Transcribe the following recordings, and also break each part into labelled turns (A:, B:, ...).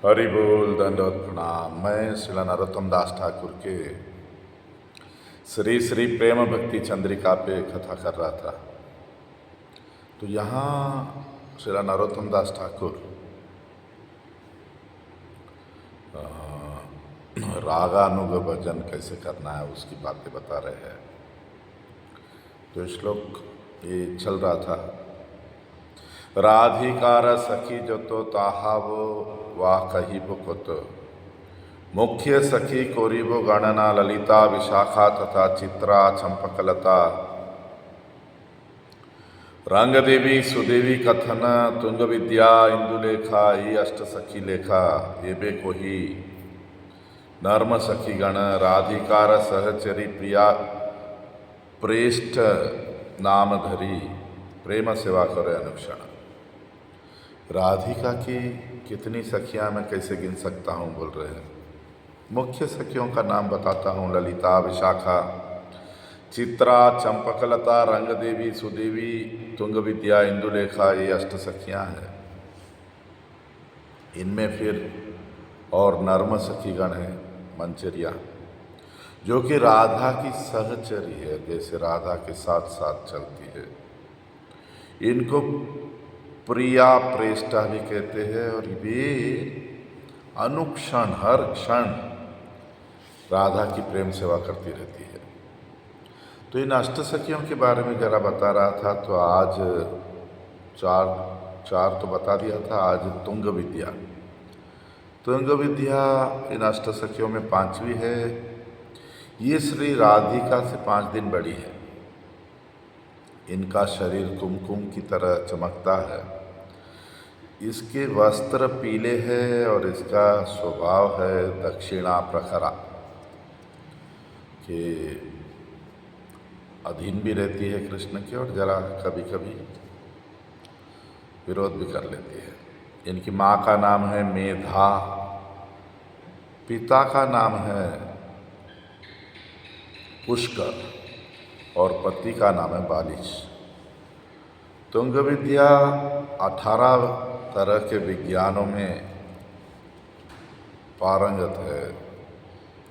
A: हरि बोल दंडवत प्रणाम। मैं श्री नरोत्तम दास ठाकुर के श्री श्री प्रेम भक्ति चंद्रिका पे कथा कर रहा था। तो यहाँ श्री नरोत्तम दास ठाकुर रागानुग भजन कैसे करना है उसकी बातें बता रहे हैं। तो श्लोक ये चल रहा था। राधिकार सखी जो तो ताहा वो वाह कहिबो कोत, मुख्य सखी कोरिबो गणना ललिता विशाखा तथा चित्रा चंपकलता, रंग देवी सुदेवी कथन तुंग विद्या इंदुलेखा ये अष्ट सखी लेखा, ये बे कोही नर्म सखी गण राधिकार सहचरी प्रिया प्रेष्ठ नाम धरी, प्रेम सेवा करे अनुक्षण। राधिका की कितनी सखियां मैं कैसे गिन सकता हूँ बोल रहे हैं। मुख्य सखियों का नाम बताता हूँ। ललिता, विशाखा, चित्रा, चंपकलता, रंग देवी, सुदेवी, तुंग विद्या, इंदुलेखा, ये अष्ट सखियां हैं। इनमें फिर और नर्म सखीगण है मंचरिया, जो कि राधा की सहचरी है, जैसे राधा के साथ साथ चलती है। इनको प्रिया प्रेष्ठा भी कहते हैं और वे अनुक्षण हर क्षण राधा की प्रेम सेवा करती रहती है। तो इन अष्टसखियों के बारे में जरा बता रहा था। तो आज चार तो बता दिया था। आज तुंग विद्या इन अष्टसखियों में पांचवी है। ये श्री राधिका से 5 दिन बड़ी है। इनका शरीर कुमकुम की तरह चमकता है। इसके वस्त्र पीले हैं और इसका स्वभाव है दक्षिणा प्रखरा, के अधीन भी रहती है कृष्ण के और जरा कभी कभी विरोध भी कर लेती है। इनकी माँ का नाम है मेधा, पिता का नाम है पुष्कर और पति का नाम है बालिश। तुंग विद्या 18 तरह के विज्ञानों में पारंगत है,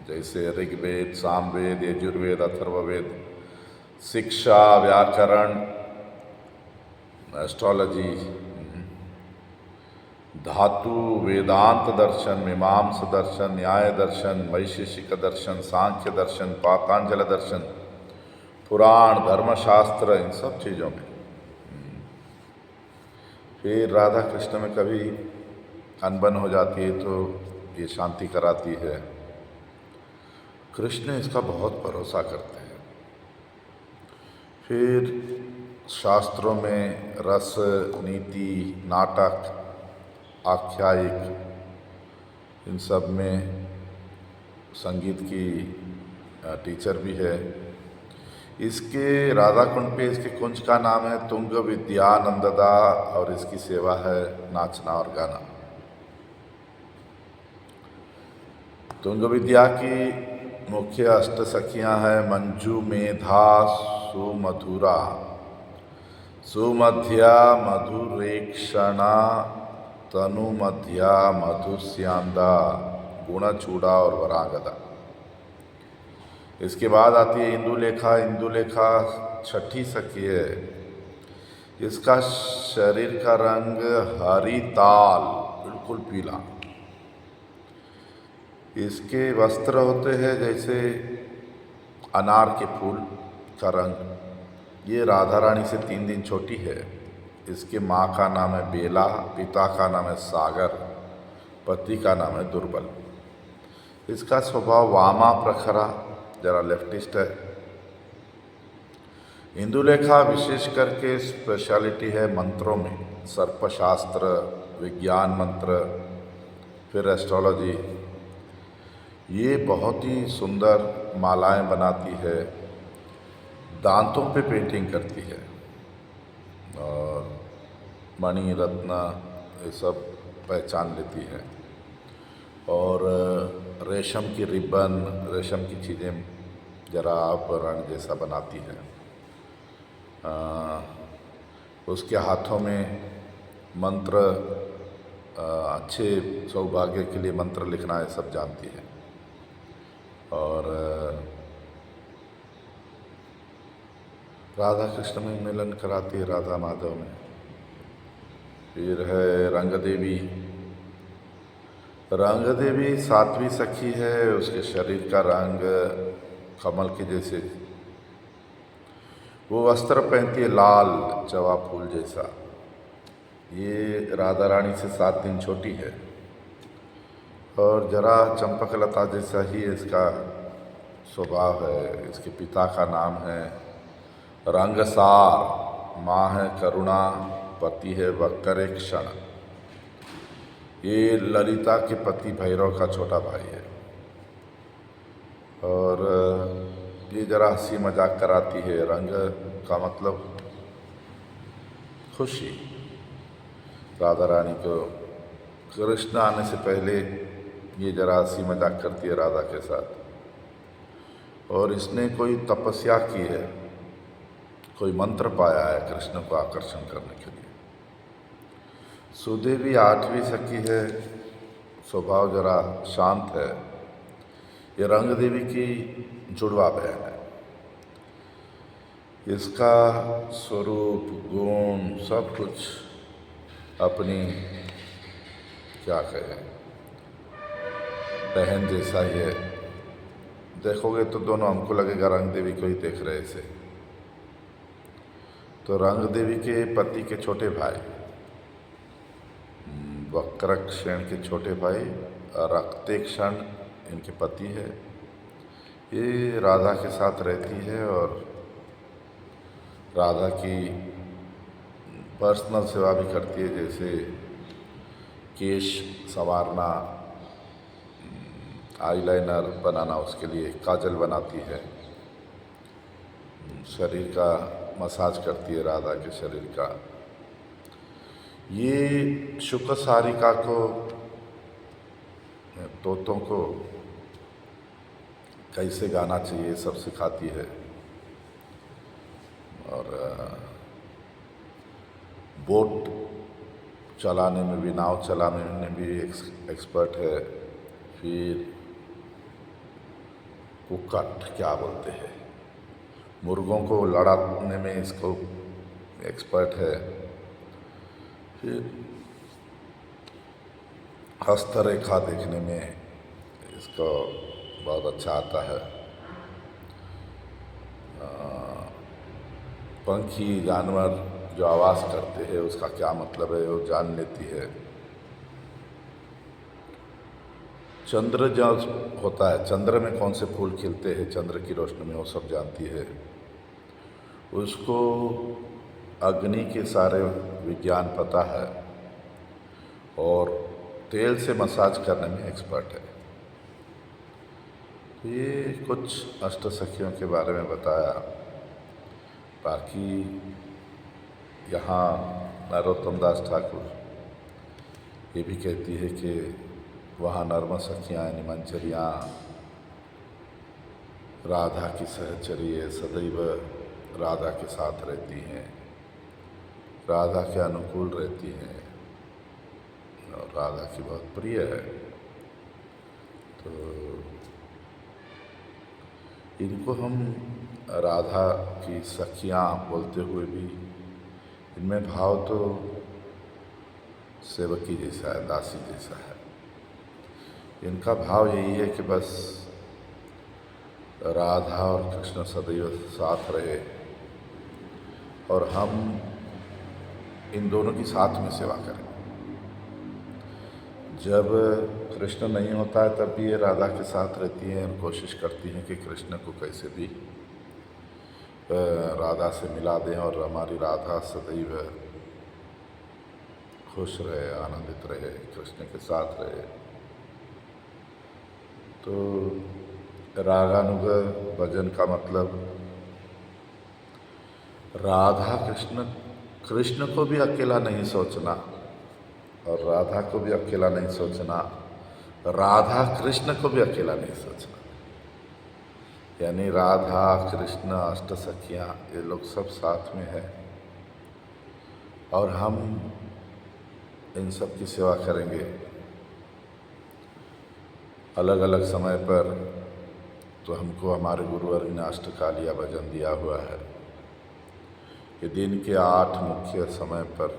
A: जैसे ऋग्वेद, सामवेद, यजुर्वेद, अथर्ववेद, शिक्षा, व्याकरण, एस्ट्रोलॉजी, धातु, वेदांत दर्शन, मीमांस दर्शन, न्याय दर्शन, वैशेषिक दर्शन, सांख्य दर्शन, पातंजल दर्शन, पुराण, धर्मशास्त्र, इन सब चीज़ों में। फिर राधा कृष्ण में कभी अनबन हो जाती है तो ये शांति कराती है। कृष्ण इसका बहुत भरोसा करते हैं। फिर शास्त्रों में रस, नीति, नाटक, आख्यायिक, इन सब में संगीत की टीचर भी है। इसके राधा कुंड पे इसके कुंज का नाम है तुंग विद्यानंददा और इसकी सेवा है नाचना और गाना। तुंग विद्या की मुख्य अष्ट सखियाँ हैं मंजू, मेधा, सुमधुरा, सुमध्या, मधुरेक्षणा, तनुमध्या, मधुस्यांदा, गुणचूड़ा और वरांगदा। इसके बाद आती है इंदुलेखा। इंदुलेखा 6ठी सखी है। इसका शरीर का रंग हरिताल, बिल्कुल पीला। इसके वस्त्र होते हैं जैसे अनार के फूल का रंग। ये राधा रानी से 3 दिन छोटी है। इसके माँ का नाम है बेला, पिता का नाम है सागर, पति का नाम है दुर्बल। इसका स्वभाव वामा प्रखरा, जरा लेफ्टिस्ट है। इंदुलेखा विशेष करके स्पेशलिटी है मंत्रों में, सर्पशास्त्र, विज्ञान मंत्र, फिर एस्ट्रोलॉजी। ये बहुत ही सुंदर मालाएं बनाती है, दांतों पे पेंटिंग करती है और मणि रत्न ये सब पहचान लेती है। और रेशम की रिबन, रेशम की चीज़ें जरा आभूषण जैसा बनाती है। उसके हाथों में मंत्र अच्छे सौभाग्य के लिए मंत्र लिखना है सब जानती है। और राधा कृष्ण में मिलन कराती है राधा माधव में। फिर है रंग देवी। रंग देवी सात्वी सखी है, उसके शरीर का रंग कमल के जैसे, वो वस्त्र पहनती है लाल जवा फूल जैसा। ये राधा रानी से 7 दिन छोटी है और जरा चंपक लता जैसा ही इसका स्वभाव है। इसके पिता का नाम है रंगसार, माँ है करुणा, पति है वक्करेक्षण। ये ललिता के पति भैरव का छोटा भाई है। और ये जरा हंसी मजाक कराती है। रंग का मतलब खुशी। राधा रानी को कृष्ण आने से पहले ये जरा हंसी मजाक करती है राधा के साथ। और इसने कोई तपस्या की है, कोई मंत्र पाया है कृष्ण को आकर्षण करने के लिए। सुदेवी 8वीं सखी है, स्वभाव जरा शांत है। ये रंग देवी की जुड़वा बहन है। इसका स्वरूप गुण सब कुछ अपनी क्या कहें बहन जैसा ही है। देखोगे तो दोनों हमको लगेगा रंग देवी को ही देख रहे थे। तो रंग देवी के पति के छोटे भाई वक्रक्षण के छोटे भाई रक्तेक्षण इनके पति है। ये राधा के साथ रहती है और राधा की पर्सनल सेवा भी करती है, जैसे केश संवारना, आईलाइनर बनाना, उसके लिए काजल बनाती है, शरीर का मसाज करती है राधा के शरीर का। ये शुक सारिका को, तोतों को कैसे गाना चाहिए सब सिखाती है। और बोट चलाने में भी, नाव चलाने में भी एक्सपर्ट है। फिर कुक्कट क्या बोलते हैं, मुर्गों को लड़ाने में इसको एक्सपर्ट है। फिर हस्तरेखा देखने में इसको बहुत अच्छा आता है। पंखी जानवर जो आवाज़ करते हैं उसका क्या मतलब है वो जान लेती है। चंद्र जब होता है, चंद्र में कौन से फूल खिलते हैं चंद्र की रोशनी में, वो सब जानती है। उसको अग्नि के सारे विज्ञान पता है और तेल से मसाज करने में एक्सपर्ट है। तो ये कुछ अष्टसखियों के बारे में बताया। बाकी यहाँ नरोत्तम दास ठाकुर ये भी कहती है कि वहाँ नर्म सखियाँ यानी मंचरियाँ राधा की सहचर्य सदैव राधा के साथ रहती हैं, राधा के अनुकूल रहती हैं और राधा की बहुत प्रिय है। तो इनको हम राधा की सखियाँ बोलते हुए भी इनमें भाव तो सेवकी जैसा है, दासी जैसा है। इनका भाव यही है कि बस राधा और कृष्ण सदैव साथ रहे और हम इन दोनों की साथ में सेवा करें। जब कृष्ण नहीं होता है तब भी ये राधा के साथ रहती हैं और कोशिश करती हैं कि कृष्ण को कैसे भी राधा से मिला दें और हमारी राधा सदैव खुश रहे, आनंदित रहे, कृष्ण के साथ रहे। तो रागानुग भजन का मतलब राधा कृष्ण को भी अकेला नहीं सोचना और राधा को भी अकेला नहीं सोचना, राधा कृष्ण को भी अकेला नहीं सोचना। यानी राधा कृष्ण अष्ट सखियाँ ये लोग सब साथ में है और हम इन सब की सेवा करेंगे। अलग अलग समय पर तो हमको हमारे गुरुवर ने अष्टकालिया भजन दिया हुआ है कि दिन के 8 मुख्य समय पर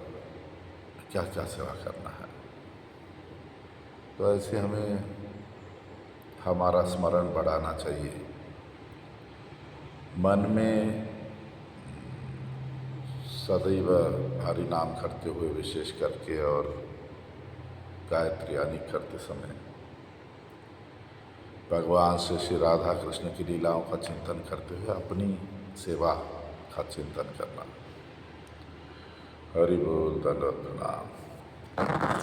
A: क्या क्या सेवा करना है। तो ऐसे हमें हमारा स्मरण बढ़ाना चाहिए, मन में सदैव हरि नाम करते हुए विशेष करके, और गायत्री आदि करते समय भगवान से श्री राधा कृष्ण की लीलाओं का चिंतन करते हुए अपनी सेवा का चिंतन करना। हरि बोल, दंडवत प्रणाम।